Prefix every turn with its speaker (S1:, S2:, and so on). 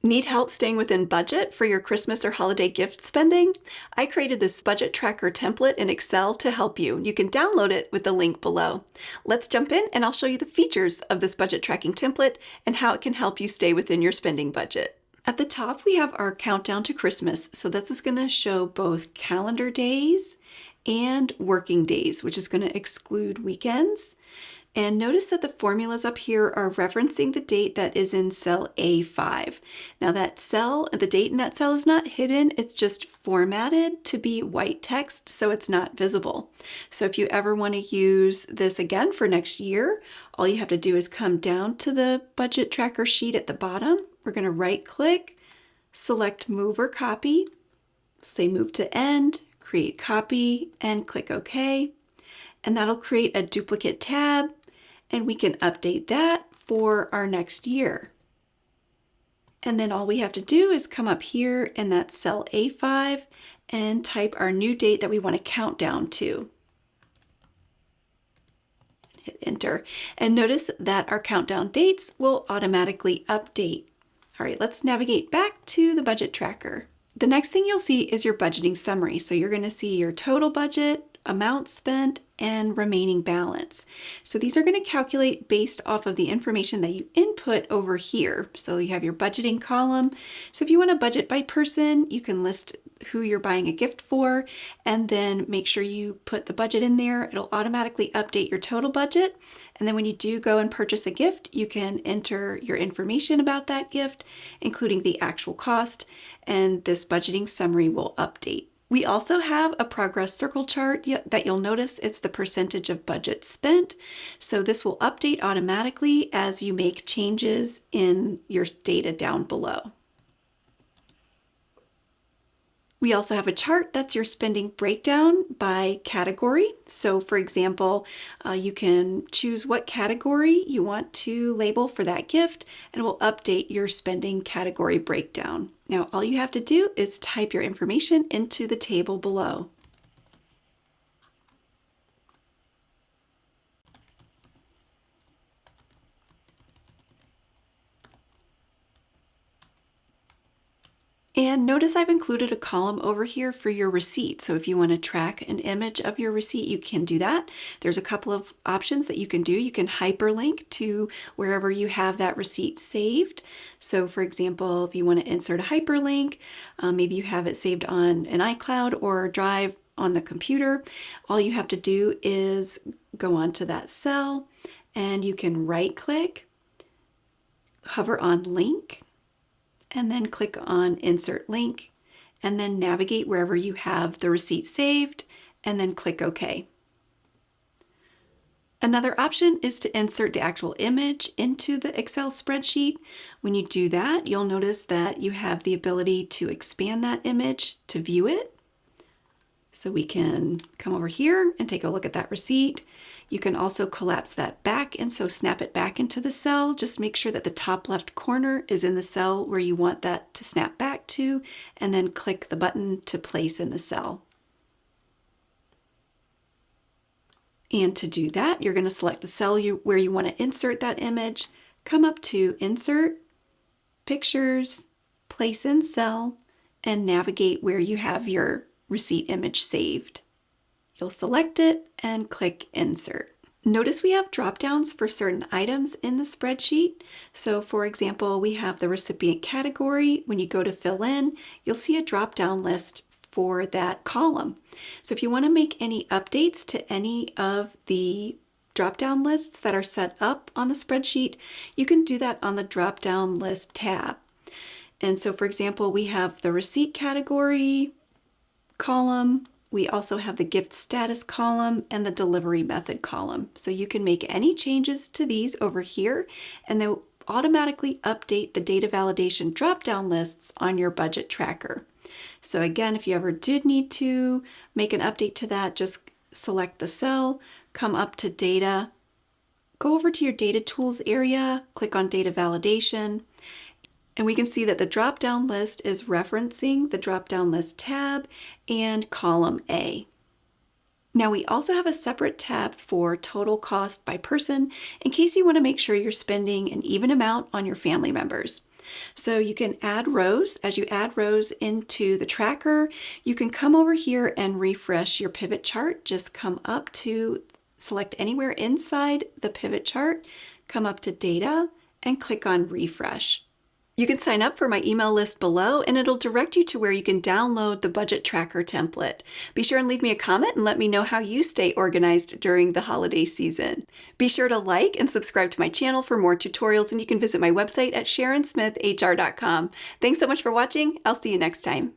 S1: Need help staying within budget for your Christmas or holiday gift spending? I created this budget tracker template in Excel to help you. You can download it with the link below. Let's jump in and I'll show you the features of this budget tracking template and how it can help you stay within your spending budget. At the top, we have our countdown to Christmas. So this is going to show both calendar days and working days, which is going to exclude weekends. And notice that the formulas up here are referencing the date that is in cell A5. Now that cell, the date in that cell is not hidden, it's just formatted to be white text, so it's not visible. So if you ever want to use this again for next year, all you have to do is come down to the budget tracker sheet at the bottom. We're going to right click, select move or copy, say move to end, create copy, and click OK. And that'll create a duplicate tab, and we can update that for our next year. And then all we have to do is come up here in that cell A5 and type our new date that we want to count down to. Hit enter. And notice that our countdown dates will automatically update. All right, let's navigate back to the budget tracker. The next thing you'll see is your budgeting summary. So you're going to see your total budget, amount spent, and remaining balance. So these are going to calculate based off of the information that you input over here. So you have your budgeting column. So if you want to budget by person, you can list who you're buying a gift for, and then make sure you put the budget in there. It'll automatically update your total budget. And then when you do go and purchase a gift, you can enter your information about that gift, including the actual cost, and this budgeting summary will update. We also have a progress circle chart that you'll notice it's the percentage of budget spent. So this will update automatically as you make changes in your data down below. We also have a chart that's your spending breakdown by category. So for example, you can choose what category you want to label for that gift, and it will update your spending category breakdown. Now, all you have to do is type your information into the table below. And notice I've included a column over here for your receipt. So if you want to track an image of your receipt, you can do that. There's a couple of options that you can do. You can hyperlink to wherever you have that receipt saved. So for example, if you want to insert a hyperlink, maybe you have it saved on an iCloud or Drive on the computer. All you have to do is go onto that cell and you can right click, hover on link, and then click on Insert Link, and then navigate wherever you have the receipt saved, and then click OK. Another option is to insert the actual image into the Excel spreadsheet. When you do that, you'll notice that you have the ability to expand that image to view it. So we can come over here and take a look at that receipt. You can also collapse that back, and so snap it back into the cell. Just make sure that the top left corner is in the cell where you want that to snap back to, and then click the button to place in the cell. And to do that, you're going to select the cell where you want to insert that image, come up to Insert, Pictures, Place in Cell, and navigate where you have your receipt image saved. You'll select it and click Insert. Notice we have drop downs for certain items in the spreadsheet. So for example, we have the recipient category. When you go to fill in, you'll see a drop down list for that column. So if you want to make any updates to any of the drop down lists that are set up on the spreadsheet, you can do that on the drop down list tab. And so for example, we have the receipt category column. We also have the gift status column and the delivery method column. So you can make any changes to these over here, and they'll automatically update the data validation drop-down lists on your budget tracker. So again, if you ever did need to make an update to that, just select the cell, come up to data, go over to your data tools area, click on data validation, and we can see that the drop-down list is referencing the drop-down list tab and column A. Now we also have a separate tab for total cost by person in case you want to make sure you're spending an even amount on your family members. So you can add rows. As you add rows into the tracker, you can come over here and refresh your pivot chart. Just come up to select anywhere inside the pivot chart, come up to data and click on refresh. You can sign up for my email list below and it'll direct you to where you can download the budget tracker template. Be sure and leave me a comment and let me know how you stay organized during the holiday season. Be sure to like and subscribe to my channel for more tutorials, and you can visit my website at sharonsmithhr.com. Thanks so much for watching. I'll see you next time.